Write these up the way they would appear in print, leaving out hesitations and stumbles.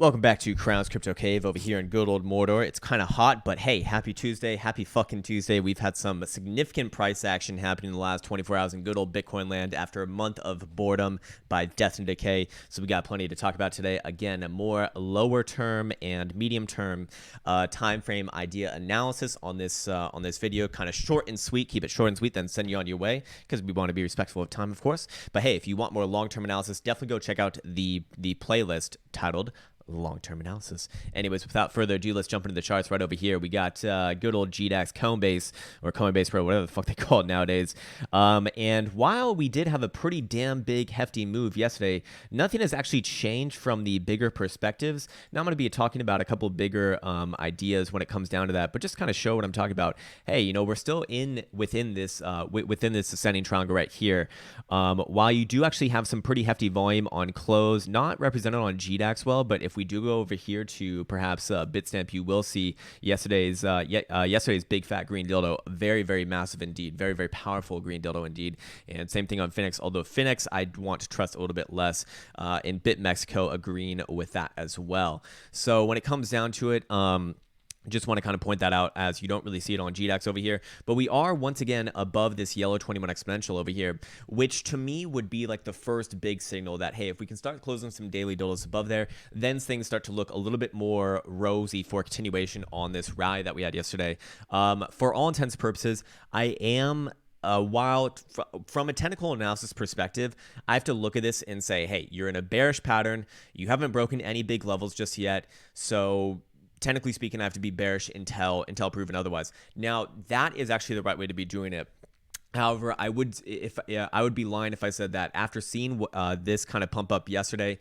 Welcome back to Krown's Crypto Cave over here in good old Mordor. It's kind of hot, but hey, happy Tuesday. Happy fucking Tuesday. We've had some significant price action happening in the last 24 hours in good old Bitcoin land after a month of boredom by death and decay. So we got plenty to talk about today. Again, a more lower term and medium term time frame idea analysis on this video. Kind of short and sweet. Keep it short and sweet, then send you on your way because we want to be respectful of time, of course. But hey, if you want more long-term analysis, definitely go check out the playlist titled long-term analysis. Anyways, without further ado, let's jump into the charts right over here. We got good old GDAX Coinbase, or Coinbase Pro, whatever the fuck they call it nowadays. And while we did have a pretty damn big hefty move yesterday, nothing has actually changed from the bigger perspectives. Now I'm going to be talking about a couple bigger ideas when it comes down to that, but just kind of show what I'm talking about. Hey, you know, we're still within this ascending triangle right here. While you do actually have some pretty hefty volume on close, not represented on GDAX well, but if we do go over here to perhaps Bitstamp, you will see yesterday's big fat green dildo, very, very massive indeed, very, very powerful green dildo indeed. And same thing on Finex, although Finex I want to trust a little bit less. In BitMexico agreeing with that as well. So when it comes down to it, just want to kind of point that out as you don't really see it on GDAX over here. But we are once again above this yellow 21 exponential over here, which to me would be like the first big signal that, hey, if we can start closing some daily dildos above there, then things start to look a little bit more rosy for continuation on this rally that we had yesterday. For all intents and purposes, I am from a technical analysis perspective, I have to look at this and say, hey, you're in a bearish pattern. You haven't broken any big levels just yet. So technically speaking, I have to be bearish until proven otherwise. Now, that is actually the right way to be doing it. However, I would be lying if I said that after seeing this kind of pump up yesterday,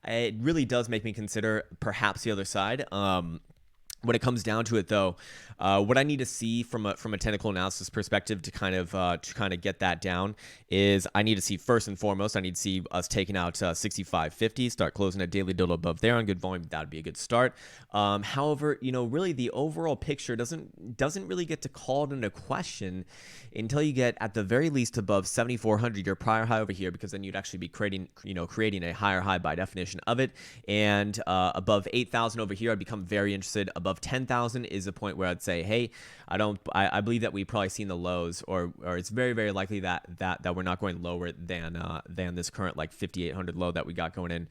it really does make me consider perhaps the other side. When it comes down to it, though, what I need to see from a technical analysis perspective to kind of get that down is I need to see, first and foremost, I need to see us taking out 65.50, start closing a daily dildo above there on good volume. That would be a good start. However, you know, really the overall picture doesn't really get to call it into question until you get at the very least above 7,400, your prior high over here, because then you'd actually be creating a higher high by definition of it. And above 8,000 over here, I'd become very interested. Above 10,000 is a point where I'd say, hey, I believe that we've probably seen the lows, or it's very, very likely that we're not going lower than this current like 5,800 low that we got going in.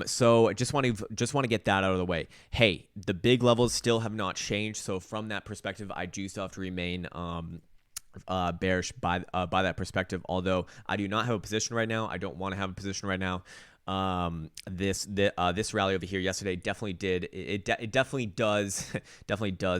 So I just want to get that out of the way. Hey, the big levels still have not changed. So from that perspective, I do still have to remain bearish by that perspective. Although I do not have a position right now. I don't want to have a position right now. This rally over here yesterday definitely did it definitely does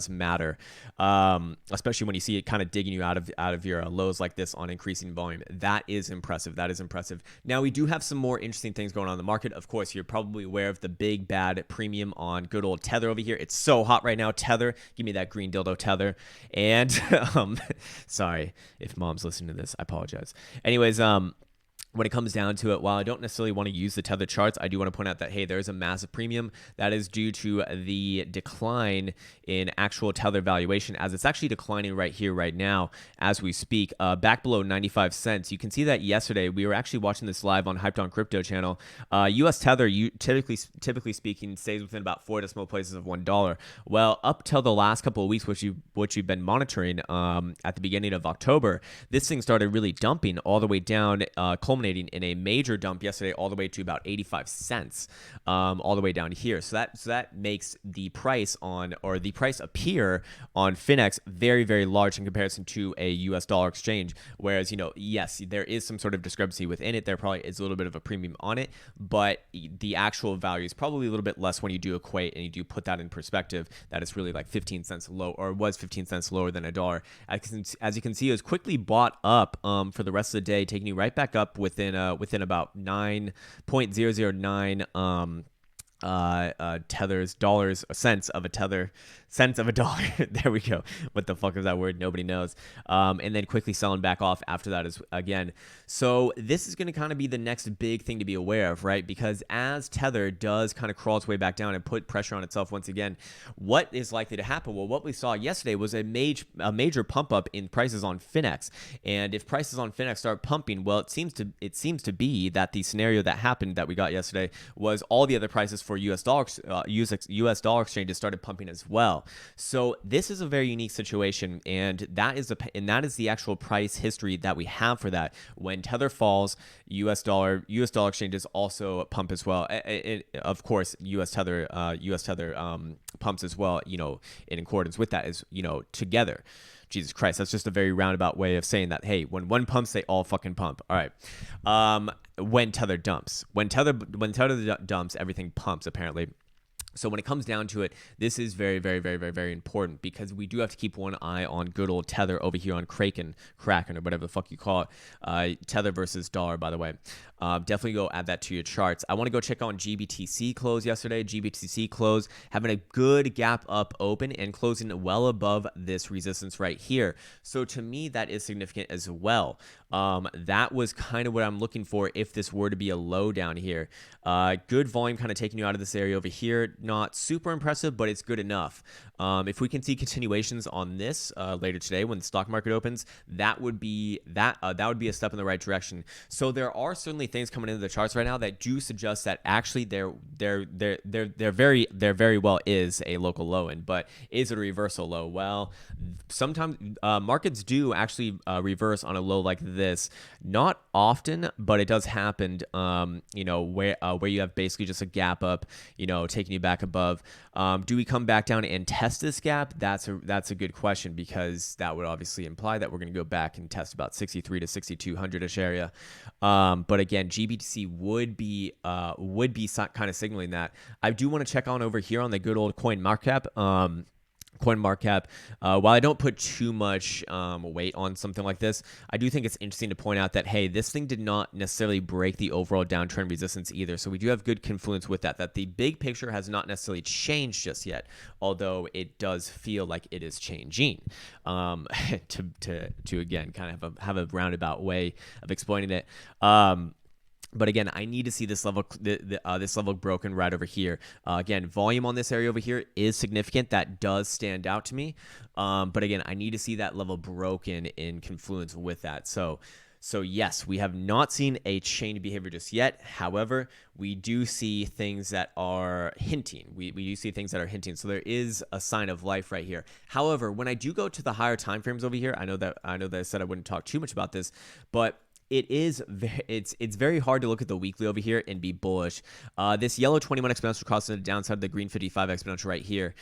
matter, especially when you see it kind of digging you out of your lows like this on increasing volume. That is impressive. Now we do have some more interesting things going on in the market. Of course, you're probably aware of the big bad premium on good old Tether over here. It's so hot right now. Tether, give me that green dildo Tether. And sorry if mom's listening to this, I apologize. Anyways, when it comes down to it, while I don't necessarily want to use the Tether charts, I do want to point out that, hey, there's a massive premium that is due to the decline in actual Tether valuation, as it's actually declining right here, right now, as we speak, back below 95 cents. You can see that yesterday, we were actually watching this live on Hyped on Crypto channel. US Tether, typically speaking, stays within about 4 decimal places of $1. Well, up till the last couple of weeks, which you've been monitoring at the beginning of October, this thing started really dumping all the way down, culminating in a major dump yesterday all the way to about 85 cents, all the way down here. So that makes the price appear on Finex very, very large in comparison to a US dollar exchange. Whereas, you know, yes, there is some sort of discrepancy within it. There probably is a little bit of a premium on it, but the actual value is probably a little bit less when you do equate and you do put that in perspective, that it's really like 15 cents low, or was 15 cents lower than a dollar. As you can see, it was quickly bought up for the rest of the day, taking you right back up within about 9.009 tethers, dollars, cents of a tether, cents of a dollar. There we go. What the fuck is that word? Nobody knows. And then quickly selling back off after that again. So this is going to kind of be the next big thing to be aware of, right? Because as Tether does kind of crawl its way back down and put pressure on itself once again, what is likely to happen? Well, what we saw yesterday was a major pump up in prices on Finex. And if prices on Finex start pumping, well, it seems to be that the scenario that happened that we got yesterday was all the other prices for for US dollar exchanges started pumping as well. So this is a very unique situation, and that is the actual price history that we have for that. When Tether falls, US dollar exchanges also pump as well. Of course, US Tether pumps as well, in accordance with that, is, together. Jesus Christ, that's just a very roundabout way of saying that, hey, when one pumps, they all fucking pump. All right. When Tether dumps. When Tether dumps, everything pumps, apparently. So when it comes down to it, this is very, very, very, very, very important, because we do have to keep one eye on good old Tether over here on Kraken, or whatever the fuck you call it. Tether versus dollar, by the way. Definitely go add that to your charts. I want to go check on GBTC close yesterday. GBTC close having a good gap up open and closing well above this resistance right here. So to me, that is significant as well. That was kind of what I'm looking for if this were to be a low down here. Good volume kind of taking you out of this area over here. Not super impressive, but it's good enough. If we can see continuations on this later today when the stock market opens, that would be a step in the right direction. So there are certainly things coming into the charts right now that do suggest that actually there very well is a local low end, but is it a reversal low? Well, sometimes markets do actually reverse on a low like this. Not often, but it does happen. Where you have basically just a gap up, taking you back above. Do we come back down and test this gap? That's a good question, because that would obviously imply that we're going to go back and test about 63 to 6200-ish area. But again, GBTC would be kind of signaling that. I do want to check on over here on the good old coin market cap. While I don't put too much weight on something like this, I do think it's interesting to point out that, hey, this thing did not necessarily break the overall downtrend resistance either. So we do have good confluence with that the big picture has not necessarily changed just yet, although it does feel like it is changing. To again kind of have a roundabout way of explaining it. But again, I need to see this level broken right over here. Again, volume on this area over here is significant. That does stand out to me. But again, I need to see that level broken in confluence with that. So yes, we have not seen a change in behavior just yet. However, we do see things that are hinting. We do see things that are hinting. So there is a sign of life right here. However, when I do go to the higher time frames over here, I know that I said I wouldn't talk too much about this, but it's very hard to look at the weekly over here and be bullish. This yellow 21 exponential crossing the downside of the green 55 exponential right here,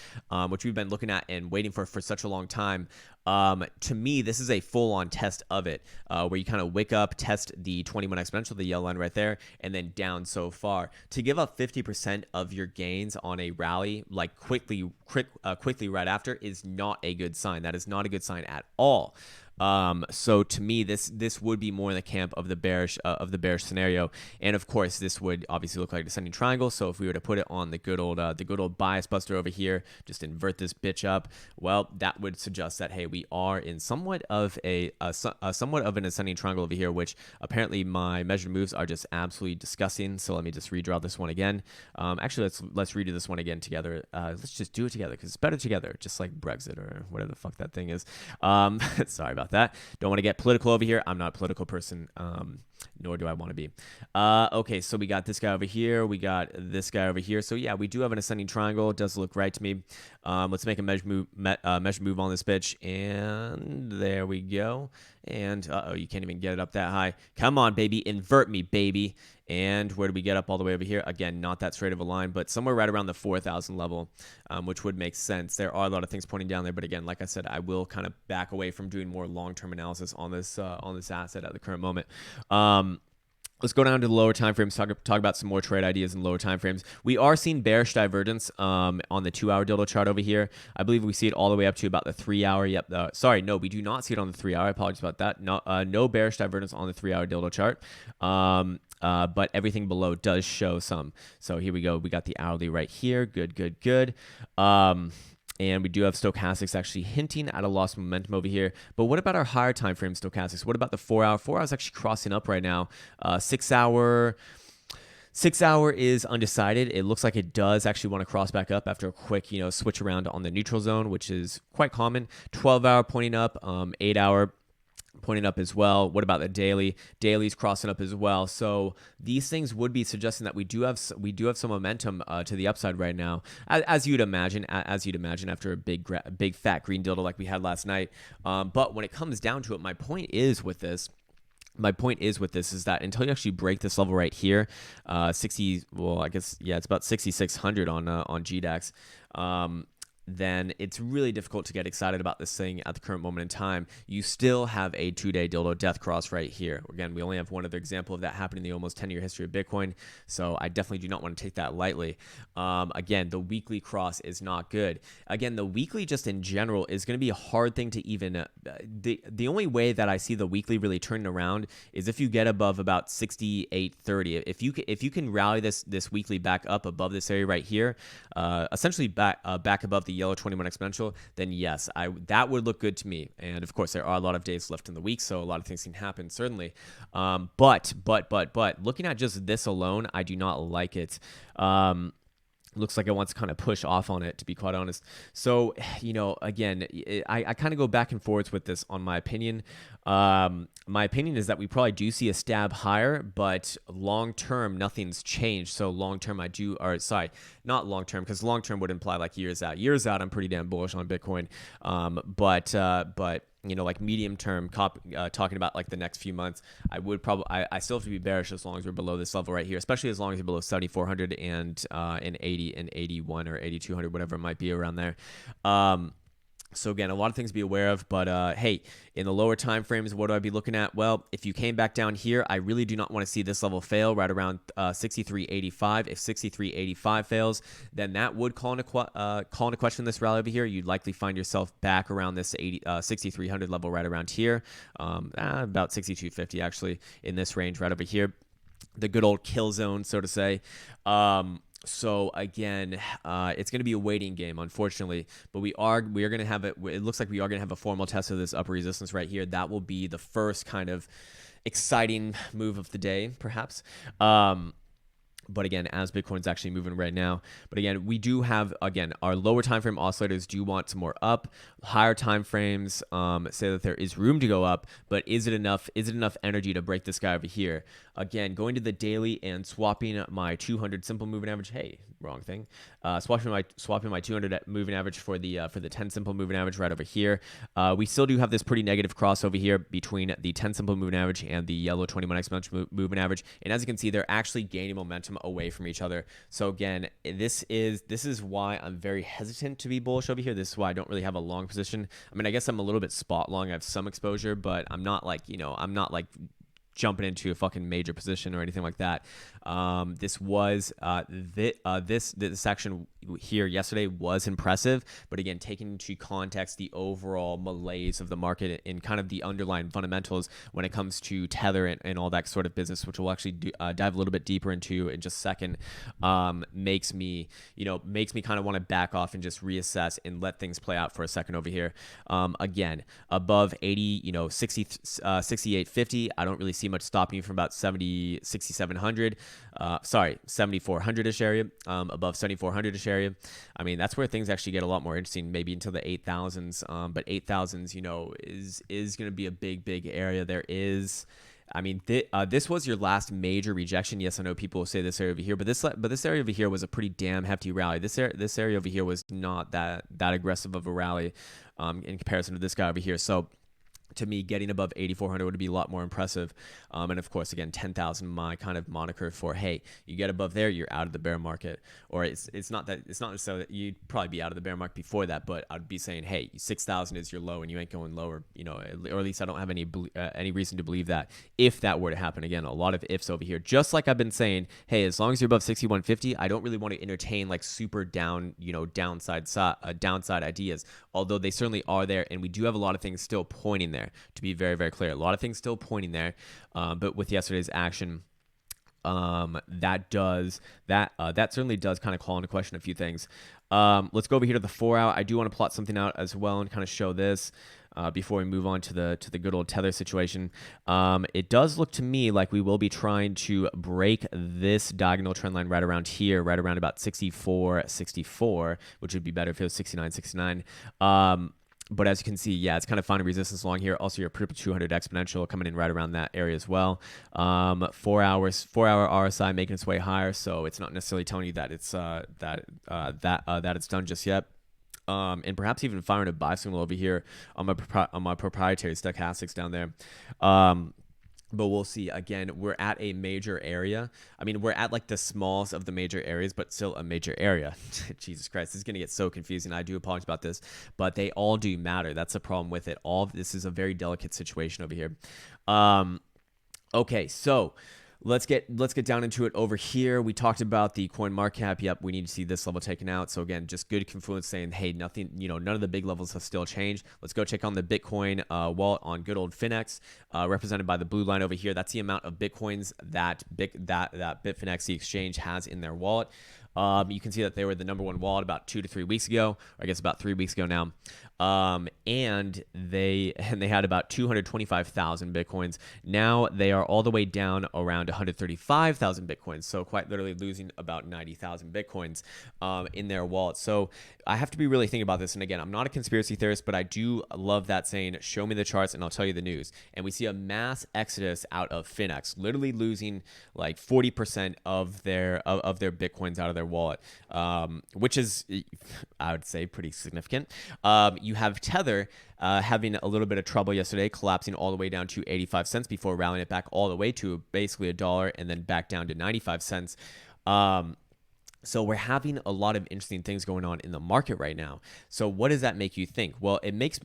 which we've been looking at and waiting for such a long time. To me, this is a full-on test of it, where you kind of wick up, test the 21 exponential, the yellow line right there, and then down so far. To give up 50% of your gains on a rally, like quickly right after, is not a good sign. That is not a good sign at all. So to me, this would be more in the camp of the bearish scenario, and of course, this would obviously look like a descending triangle. So if we were to put it on the good old bias buster over here, just invert this bitch up, well, that would suggest that, hey, we are in somewhat of an ascending triangle over here, which apparently my measured moves are just absolutely disgusting. So let me just redraw this one again. Actually, let's redo this one again together. Let's just do it together because it's better together, just like Brexit or whatever the fuck that thing is. Sorry about that. Don't want to get political over here. I'm not a political person, nor do I want to be. Okay, so we got this guy over here. We got this guy over here. So yeah, we do have an ascending triangle. It does look right to me. Let's make a measure move on this bitch, and there we go. And you can't even get it up that high. Come on, baby, invert me, baby. And where do we get up all the way over here? Again, not that straight of a line, but somewhere right around the 4,000 level, which would make sense. There are a lot of things pointing down there, but again, like I said, I will kind of back away from doing more long-term analysis on this asset at the current moment. Let's go down to the lower time frames, talk about some more trade ideas in lower time frames. We are seeing bearish divergence on the 2-hour dildo chart over here. I believe we see it all the way up to about the 3-hour. Yep. Sorry, no, we do not see it on the 3-hour. I apologize about that. No bearish divergence on the 3-hour dildo chart. But everything below does show some. So here we go. We got the hourly right here. Good. And we do have stochastics actually hinting at a loss of momentum over here. But what about our higher time frame stochastics? What about the 4-hour? 4-hour is actually crossing up right now. 6-hour is undecided. It looks like it does actually want to cross back up after a quick, switch around on the neutral zone, which is quite common. 12-hour pointing up. 8-hour. pointing up as well. What about the daily? Daily's crossing up as well. So these things would be suggesting that we do have some momentum to the upside right now, as you'd imagine, after a big fat green dildo like we had last night. But when it comes down to it, my point is with this is that until you actually break this level right here, 60, well, I guess, yeah, it's about 6,600 on GDAX. Then it's really difficult to get excited about this thing at the current moment in time. You still have a 2-day dildo death cross right here. Again, we only have one other example of that happening in the almost 10-year history of Bitcoin, so I definitely do not want to take that lightly. Again, the weekly cross is not good. Again, the weekly just in general is going to be a hard thing to even the only way that I see the weekly really turning around is if you get above about 68.30. If you can rally this weekly back up above this area right here, essentially back above the yellow 21 exponential, then yes, that would look good to me. And of course, there are a lot of days left in the week, so a lot of things can happen, certainly. But looking at just this alone, I do not like it. Looks like it wants to kind of push off on it, to be quite honest. So, again, I kind of go back and forwards with this on my opinion. My opinion is that we probably do see a stab higher, but long term, nothing's changed. So long term, not long term, because long term would imply like years out. Years out, I'm pretty damn bullish on Bitcoin. But like medium term, talking about like the next few months, I still have to be bearish as long as we're below this level right here, especially as long as you're below 7,400 and 80 and 81 or 8,200, whatever it might be around there. So again, a lot of things to be aware of, but hey, in the lower time frames, what do I be looking at? Well, if you came back down here, I really do not want to see this level fail right around 63.85. If 63.85 fails, then that would call into question this rally over here. You'd likely find yourself back around this 6,300 level right around here, about 62.50 actually in this range right over here. The good old kill zone, so to say. So again, it's going to be a waiting game, unfortunately, but we are going to have it. It looks like we are going to have a formal test of this upper resistance right here. That will be the first kind of exciting move of the day, perhaps. But again, as Bitcoin's actually moving right now. But again, we do have, again, our lower time frame oscillators do want some more up. Higher time frames say that there is room to go up, but is it enough? Is it enough energy to break this guy over here? Again, going to the daily and swapping my 200 simple moving average. Hey, wrong thing. Swapping my 200 moving average for the 10 simple moving average right over here. We still do have this pretty negative crossover here between the 10 simple moving average and the yellow 21 exponential moving average. And as you can see, they're actually gaining momentum away from each other. So again, this is why I'm very hesitant to be bullish over here. This is why I don't really have a long position. I mean, I guess I'm a little bit spot long. I have some exposure, but I'm not like jumping into a fucking major position or anything like that. This action here yesterday was impressive, but again, taking into context the overall malaise of the market and kind of the underlying fundamentals when it comes to Tether and all that sort of business, which we'll actually dive a little bit deeper into in just a second, makes me kind of want to back off and just reassess and let things play out for a second over here. Again, above 80, 68.50, I don't really see much stopping you from about 6,700. 7,400-ish area, above 7,400-ish area. I mean, that's where things actually get a lot more interesting, maybe until the 8,000s. But 8,000s, is going to be a big area. There is, I mean, this was your last major rejection. Yes, I know people will say this area over here, but this area over here was a pretty damn hefty rally. This area over here was not that aggressive of a rally in comparison to this guy over here. So to me, getting above 8,400 would be a lot more impressive. And of course, again, 10,000, my kind of moniker for, hey, you get above there, you're out of the bear market. Or it's not necessarily that you'd probably be out of the bear market before that, but I'd be saying, hey, 6,000 is your low and you ain't going lower, or at least I don't have any reason to believe that if that were to happen. Again, a lot of ifs over here. Just like I've been saying, hey, as long as you're above 6,150, I don't really want to entertain like super downside ideas, although they certainly are there, and we do have a lot of things still pointing there. To be very, very clear, a lot of things still pointing there, but with yesterday's action, that certainly does kind of call into question a few things. Let's go over here to the 4 hour. I do want to plot something out as well and kind of show this before we move on to the good old Tether situation. It does look to me like we will be trying to break this diagonal trend line right around here, right around about 64.64, which would be better if it was 69.69. But as you can see, yeah, it's kind of finding resistance along here. Also, your Purple 200 exponential coming in right around that area as well. 4 hour RSI making its way higher, so it's not necessarily telling you that it's that it's done just yet. And perhaps even firing a buy signal over here on my proprietary stochastics down there. But we'll see. Again, we're at a major area. I mean, we're at like the smallest of the major areas, but still a major area. Jesus Christ, this is going to get so confusing. I do apologize about this, but they all do matter. That's the problem with it. All of this is a very delicate situation over here. Okay, so let's get down into it over here. We talked about the coin market cap. Yep, we need to see this level taken out. So again, just good confluence saying, hey, nothing, none of the big levels have still changed. Let's go check on the Bitcoin wallet on good old Finex, represented by the blue line over here. That's the amount of Bitcoins that Bitfinex, the exchange, has in their wallet. You can see that they were the number one wallet about 2 to 3 weeks ago, or I guess about 3 weeks ago now. And they had about 225,000 Bitcoins. Now they are all the way down around 135,000 Bitcoins. So quite literally losing about 90,000 Bitcoins in their wallet. So I have to be really thinking about this. And again, I'm not a conspiracy theorist, but I do love that saying, show me the charts and I'll tell you the news. And we see a mass exodus out of Finex, literally losing like 40% of their Bitcoins out of their wallet, which is, I would say, pretty significant. You have Tether having a little bit of trouble yesterday, collapsing all the way down to 85 cents before rallying it back all the way to basically $1 and then back down to 95 cents. So we're having a lot of interesting things going on in the market right now. So what does that make you think? Well, it makes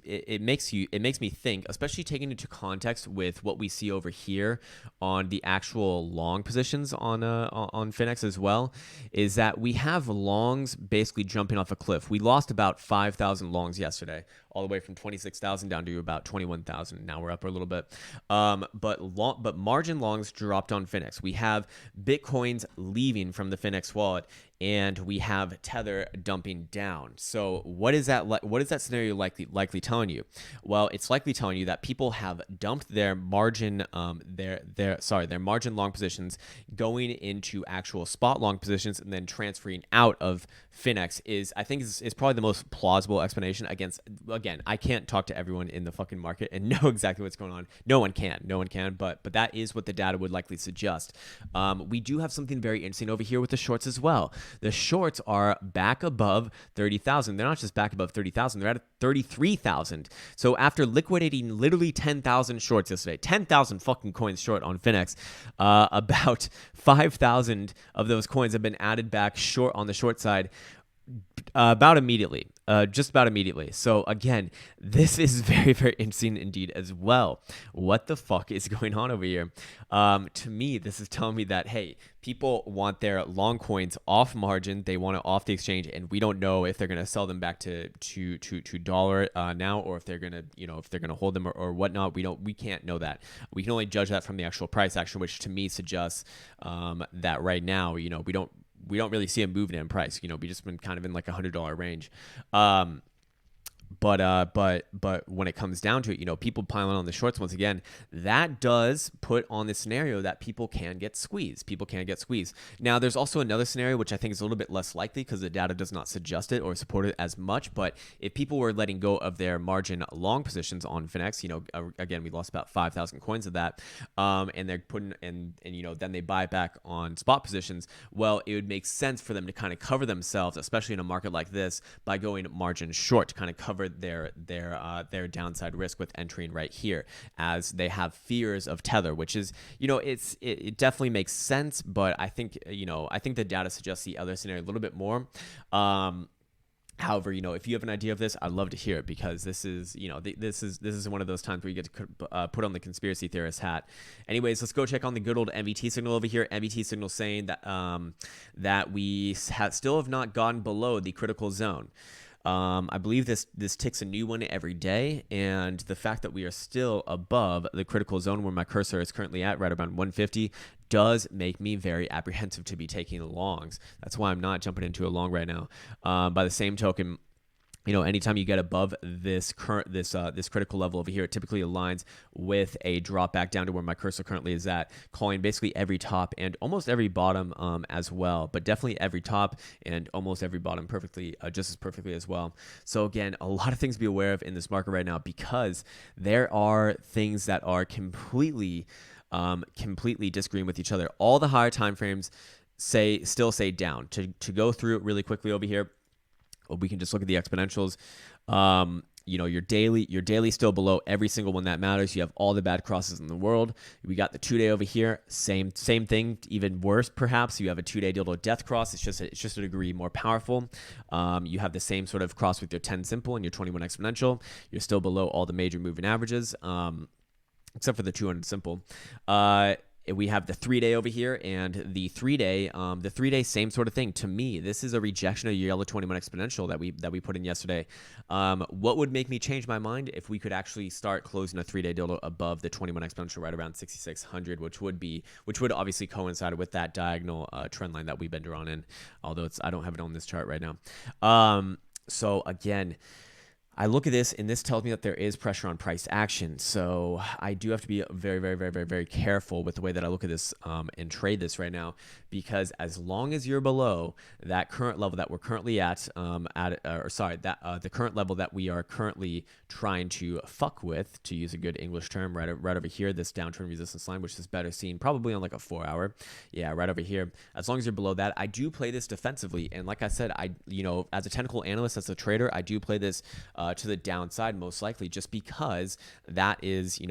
me think, especially taking into context with what we see over here on the actual long positions on Finex as well, is that we have longs basically jumping off a cliff. We lost about 5,000 longs yesterday, all the way from 26,000 down to about 21,000. Now we're up a little bit. But margin longs dropped on Finex. We have Bitcoins leaving from the Finex wallet, and we have Tether dumping down. So what is that scenario likely telling you? Well, it's likely telling you that people have dumped their margin their margin long positions, going into actual spot long positions, and then transferring out of Finex is probably the most plausible explanation. Again, I can't talk to everyone in the fucking market and know exactly what's going on. No one can, but that is what the data would likely suggest. We do have something very interesting over here with the shorts as well. The shorts are back above 30,000. They're not just back above 30,000, they're at 33,000. So after liquidating literally 10,000 shorts yesterday, 10,000 fucking coins short on Finex, about 5,000 of those coins have been added back short on the short side about immediately. Just about immediately. So again, this is very, very interesting indeed as well. What the fuck is going on over here? To me, this is telling me that, hey, people want their long coins off margin. They want it off the exchange, and we don't know if they're going to sell them back to dollar now, or if they're going to hold them or whatnot. We can't know that. We can only judge that from the actual price action, which to me suggests that right now, we don't really see a movement in price. We just been kind of in like $100 range. But when it comes down to it, people piling on the shorts once again, that does put on the scenario that people can get squeezed. Now, there's also another scenario, which I think is a little bit less likely because the data does not suggest it or support it as much. But if people were letting go of their margin long positions on Finex, again, we lost about 5,000 coins of that, and they're putting and then they buy it back on spot positions. Well, it would make sense for them to kind of cover themselves, especially in a market like this, by going margin short to kind of cover their downside risk with entering right here, as they have fears of Tether, which is it definitely makes sense, but I think the data suggests the other scenario a little bit more. However, if you have an idea of this, I'd love to hear it, because this is one of those times where you get to put on the conspiracy theorist hat. Anyways, let's go check on the good old MVT signal over here. MVT signal saying that we still have not gotten below the critical zone. I believe this ticks a new one every day, and the fact that we are still above the critical zone where my cursor is currently at, right around 150, does make me very apprehensive to be taking longs. That's why I'm not jumping into a long right now. By the same token, anytime you get above this this critical level over here, it typically aligns with a drop back down to where my cursor currently is at, calling basically every top and almost every bottom as well, but definitely every top and almost every bottom perfectly, just as perfectly as well. So again, a lot of things to be aware of in this market right now, because there are things that are completely disagreeing with each other. All the higher time frames still say down. To go through it really quickly over here, we can just look at the exponentials. Your daily still below every single one that matters. You have all the bad crosses in the world. We got the 2-day over here, same thing, even worse perhaps. You have a 2-day dildo death cross. It's just a degree more powerful. You have the same sort of cross with your 10 simple and your 21 exponential. You're still below all the major moving averages, except for the 200 simple. We have the 3-day over here, and the 3-day, same sort of thing. To me, this is a rejection of your yellow 21 exponential that we put in yesterday. What would make me change my mind if we could actually start closing a 3-day dildo above the 21 exponential right around 6,600, which would obviously coincide with that diagonal trend line that we've been drawn in. Although I don't have it on this chart right now. So again, I look at this, and this tells me that there is pressure on price action. So I do have to be very, very, very, very, very careful with the way that I look at this and trade this right now, because as long as you're below that current level that we're currently the current level that we are currently trying to fuck with, to use a good English term, right over here, this downtrend resistance line, which is better seen probably on like a 4-hour. Yeah, right over here. As long as you're below that, I do play this defensively. And like I said, as a technical analyst, as a trader, I do play this to the downside most likely, just because that is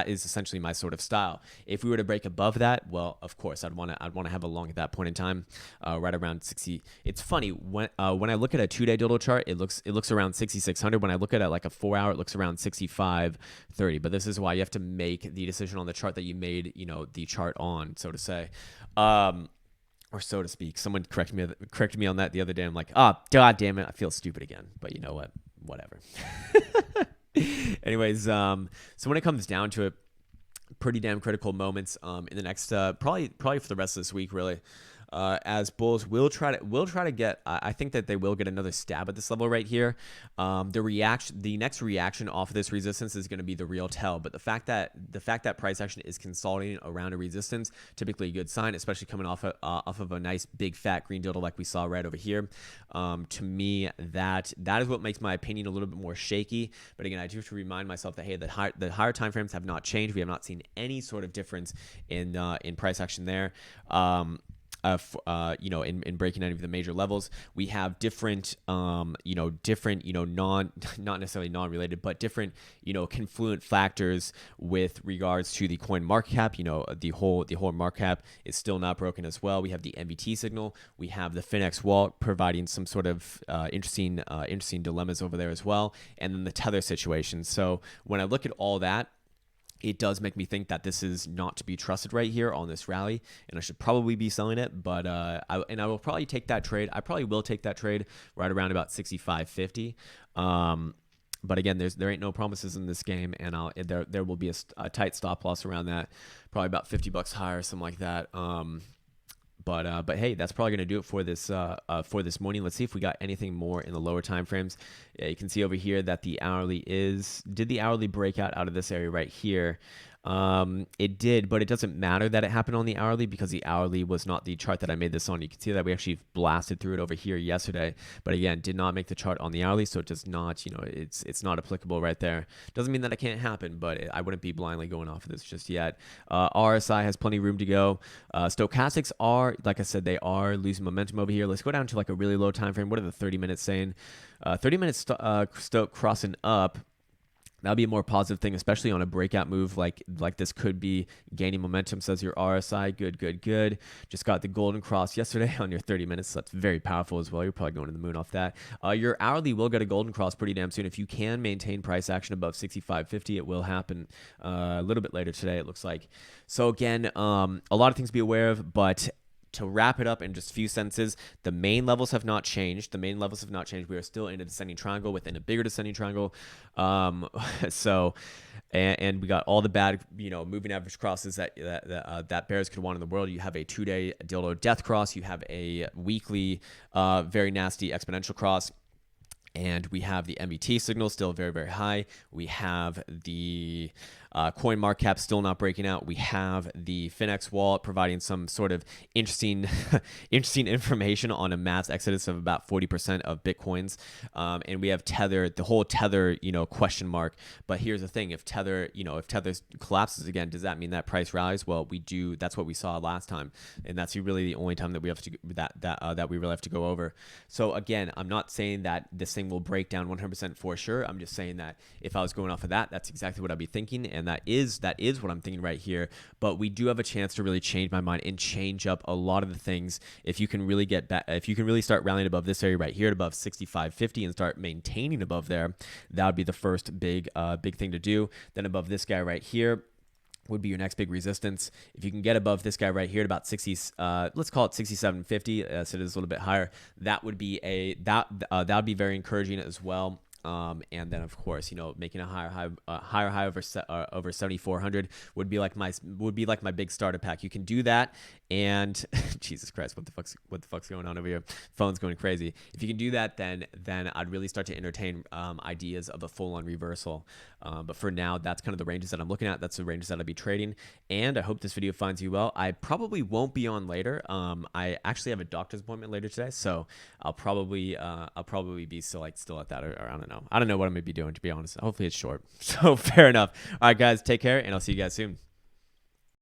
essentially my sort of style. If we were to break above that, well, of course I'd want to have a long at that point in time, right around 60. It's funny when I look at a 2-day dildo chart, it looks around 6,600. When I look at it like a 4-hour, it looks around 6,530. But this is why you have to make the decision on the chart that you made the chart on, so to say. Or so to speak. Someone corrected me on that the other day. I'm like, god damn it, I feel stupid again. But you know what? Whatever. Anyways, so when it comes down to it, pretty damn critical moments in the next probably for the rest of this week, really. As bulls will try to get, I think that they will get another stab at this level right here. The next reaction off of this resistance is going to be the real tell. But the fact that price action is consolidating around a resistance, typically a good sign, especially coming off of a nice big fat green dildo like we saw right over here. To me, that is what makes my opinion a little bit more shaky. But again, I do have to remind myself that hey, the higher time frames have not changed. We have not seen any sort of difference in price action there. In breaking any of the major levels, we have different, not necessarily non-related, but different, confluent factors with regards to the coin market cap. The whole market cap is still not broken as well. We have the MBT signal. We have the Finex wall providing some sort of interesting dilemmas over there as well, and then the tether situation. So when I look at all that, it does make me think that this is not to be trusted right here on this rally, and I should probably be selling it. But I will probably take that trade. I probably will take that trade right around about 65.50. But again, there ain't no promises in this game, and there will be a tight stop loss around that, probably about $50 higher, something like that. But hey, that's probably going to do it for this morning. Let's see if we got anything more in the lower time frames. Yeah, you can see over here that the hourly did the hourly breakout out of this area right here. It did, but it doesn't matter that it happened on the hourly, because the hourly was not the chart that I made this on. You can see that we actually blasted through it over here yesterday, but again, did not make the chart on the hourly, so it does not, it's not applicable right there. Doesn't mean that it can't happen, but I wouldn't be blindly going off of this just yet. RSI has plenty of room to go. Stochastics are, like I said, they are losing momentum over here. Let's go down to like a really low time frame. What are the 30 minutes saying? 30 minutes Stoch crossing up. That'll be a more positive thing, especially on a breakout move like this could be gaining momentum, says your RSI. Good. Just got the golden cross yesterday on your 30 minutes, so that's very powerful as well. You're probably going to the moon off that. Your hourly will get a golden cross pretty damn soon. If you can maintain price action above 65.50, it will happen a little bit later today, it looks like. So again, a lot of things to be aware of, but to wrap it up in just a few sentences, the main levels have not changed. We are still in a descending triangle within a bigger descending triangle. And we got all the bad, moving average crosses that bears could want in the world. You have a 2-day dildo death cross. You have a weekly, very nasty exponential cross. And we have the MBT signal still very, very high. We have the coin market cap still not breaking out. We have the Finex wallet providing some sort of interesting information on a mass exodus of about 40% of Bitcoins. And we have Tether, the whole Tether, question mark. But here's the thing. If Tether, if Tether collapses again, does that mean that price rallies? Well, we do. That's what we saw last time. And that's really the only time that we have to, that we really have to go over. So again, I'm not saying that this thing will break down 100% for sure. I'm just saying that if I was going off of that, that's exactly what I'd be thinking. And that is what I'm thinking right here. But we do have a chance to really change my mind and change up a lot of the things. If you can really get back, if you can really start rallying above this area right here at above 65.50 and start maintaining above there, that would be the first big thing to do. Then above this guy right here would be your next big resistance. If you can get above this guy right here at about 60, let's call it 67.50, so it is a little bit higher. That would be that would be very encouraging as well. And then of course, making a higher high over 7,400 would be like my big starter pack. You can do that, and Jesus Christ, what the fuck's going on over here? Phone's going crazy. If you can do that, then I'd really start to entertain ideas of a full-on reversal. But for now, that's kind of the ranges that I'm looking at. That's the ranges that I'll be trading. And I hope this video finds you well. I probably won't be on later. I actually have a doctor's appointment later today, so I'll probably be still at that, or I don't know. I don't know what I'm gonna be doing, to be honest. Hopefully it's short. So fair enough. All right, guys, take care, and I'll see you guys soon.